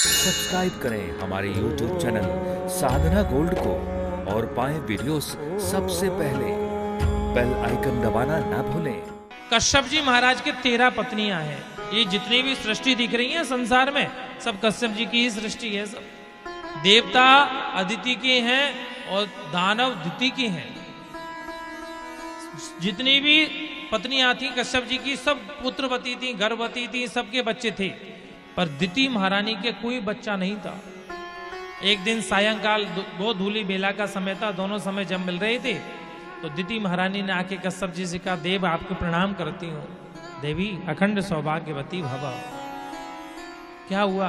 Subscribe करें हमारे YouTube channel साधना gold को और पाएं वीडियोस सबसे पहले। बेल आइकन दबाना ना भूलें। कश्यप जी महाराज के 13 पत्नियां हैं। ये जितनी भी सृष्टि दिख रही है संसार में सब कश्यप जी की ही सृष्टि है। सब देवता अदिति के हैं और दानव दिति के हैं। जितनी भी पत्नियां थी कश्यप जी की सब पुत्रवती थी, गर्भवती थी, सबके बच्चे थे, पर दिति महारानी के कोई बच्चा नहीं था। एक दिन सायंकाल बहुत धूली बेला का समय था, दोनों समय जब मिल रहे थे तो दिति महारानी ने आके कश्यप जी से कहा, देव आपको प्रणाम करती हूँ, देवी अखंड सौभाग्यवती भव। क्या हुआ?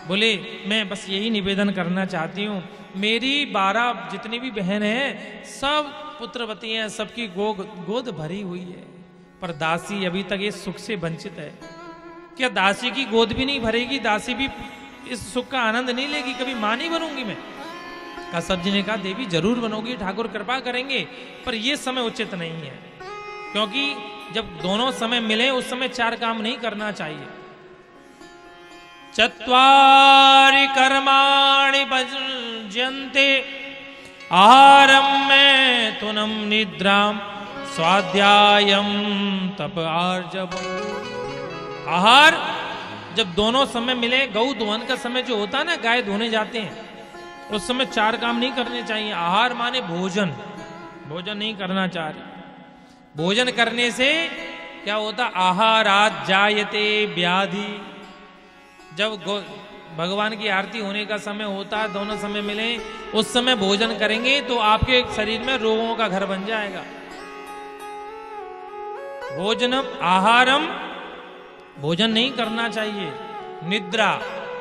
बोले मैं बस यही निवेदन करना चाहती हूँ, मेरी 12 जितनी भी बहन हैं सब पुत्रवती हैं, सबकी गोद भरी हुई है, पर दासी अभी तक इस सुख से वंचित है। क्या दासी की गोद भी नहीं भरेगी? दासी भी इस सुख का आनंद नहीं लेगी? कभी मां नहीं बनूंगी मैं? कश्यप जी ने कहा, देवी जरूर बनोगी, ठाकुर कृपा करेंगे, पर यह समय उचित नहीं है, क्योंकि जब दोनों समय मिले उस समय 4 काम नहीं करना चाहिए। चत्वारि कर्माणि भजन्ते आहारम में तुनम निद्राम स्वाध्यायम तप आर्जवम। आहार जब दोनों समय मिले, गौ धोवन का समय जो होता है ना, गाय धोने जाते हैं, उस समय 4 काम नहीं करने चाहिए। आहार माने भोजन, भोजन नहीं करना चाहिए। भोजन करने से क्या होता? आहारात जायते व्याधि। जब भगवान की आरती होने का समय होता है, दोनों समय मिले, उस समय भोजन करेंगे तो आपके शरीर में रोगों का घर बन जाएगा। भोजनम आहारम, भोजन नहीं करना चाहिए। निद्रा,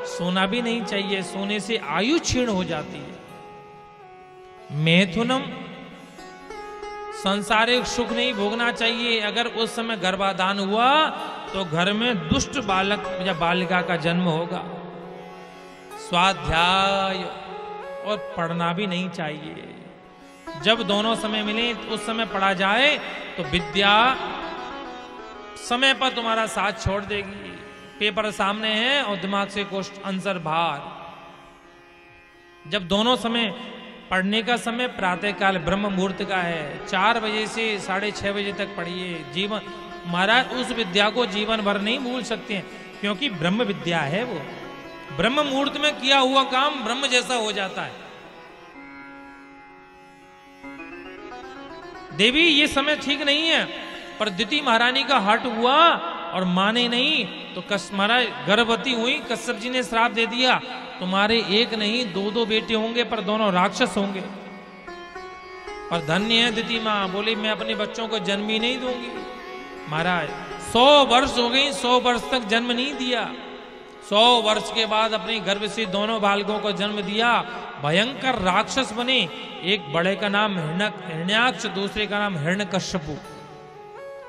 सोना भी नहीं चाहिए, सोने से आयु क्षीण हो जाती है। मैथुनम, सांसारिक सुख नहीं भोगना चाहिए। अगर उस समय गर्भाधान हुआ तो घर में दुष्ट बालक या बालिका का जन्म होगा। स्वाध्याय, और पढ़ना भी नहीं चाहिए। जब दोनों समय मिले उस समय पढ़ा जाए तो विद्या समय पर तुम्हारा साथ छोड़ देगी। पेपर सामने है और दिमाग से क्वेश्चन आंसर बाहर। जब दोनों समय, पढ़ने का समय प्रातः काल ब्रह्म मुहूर्त का है, 4 बजे से 6:30 बजे तक पढ़िए। जीवन महाराज उस विद्या को जीवन भर नहीं भूल सकते हैं, क्योंकि ब्रह्म विद्या है वो। ब्रह्म मुहूर्त में किया हुआ काम ब्रह्म जैसा हो जाता है। देवी ये समय ठीक नहीं है, पर दिति महारानी का हट हुआ और माने नहीं तो महाराज गर्भवती हुई। कश्यप जी ने श्राप दे दिया, तुम्हारे 1 नहीं 2 बेटे होंगे, पर दोनों राक्षस होंगे। और धन्य है दिति मां, बोली मैं अपने बच्चों को जन्म ही नहीं दूंगी। महाराज 100 वर्ष हो गई, 100 वर्ष तक जन्म नहीं दिया। 100 वर्ष के बाद अपने गर्भ से दोनों बालकों को जन्म दिया। भयंकर राक्षस बने। एक बड़े का नाम हिरण्याक्ष, दूसरे का नाम हिरण्यकश्यपु।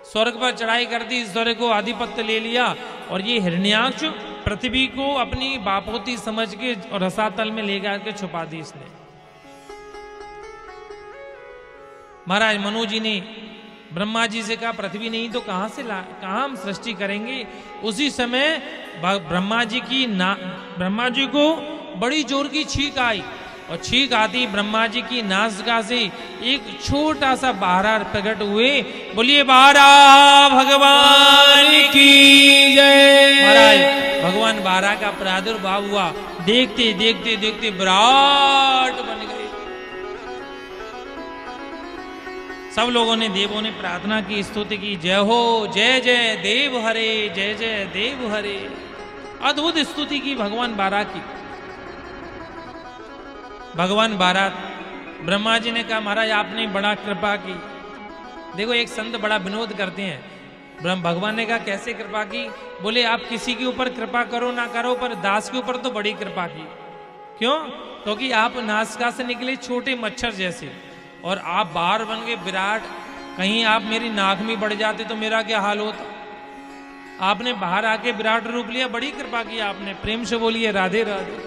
स्वर्ग पर चढ़ाई कर दी, स्वर्ग को आधिपत्य ले लिया, और ये हिरण्याक्ष पृथ्वी को अपनी बापोती समझ के और रसातल में ले जाकर छुपा दी इसने। महाराज मनु जी ने ब्रह्मा जी से कहा, पृथ्वी नहीं तो कहां हम सृष्टि करेंगे? उसी समय ब्रह्मा जी को बड़ी जोर की छींक आई, और छींक आती ब्रह्मा जी की नासिका से एक छोटा सा बारह प्रकट हुए। बोलिए बारा भगवान की जय। महाराज भगवान बारह का प्रादुर्भाव हुआ। देखते देखते देखते विराट बन गए। सब लोगों ने, देवों ने प्रार्थना की, स्तुति की, जय हो, जय जय देव हरे, जय जय देव हरे। अद्भुत स्तुति की भगवान बारह की। भगवान बारह, ब्रह्मा जी ने कहा, महाराज आपने बड़ा कृपा की। देखो एक संत बड़ा विनोद करते हैं। भगवान ने कहा कैसे कृपा की? बोले आप किसी के ऊपर कृपा करो ना करो, पर दास के ऊपर तो बड़ी कृपा की। क्यों? क्योंकि आप नासिका से निकले छोटे मच्छर जैसे, और आप बाहर बन गए विराट। कहीं आप मेरी नाक में बढ़ जाते तो मेरा क्या हाल होता? आपने बाहर आके विराट रूप लिया, बड़ी कृपा की आपने। प्रेम से बोलिए राधे राधे।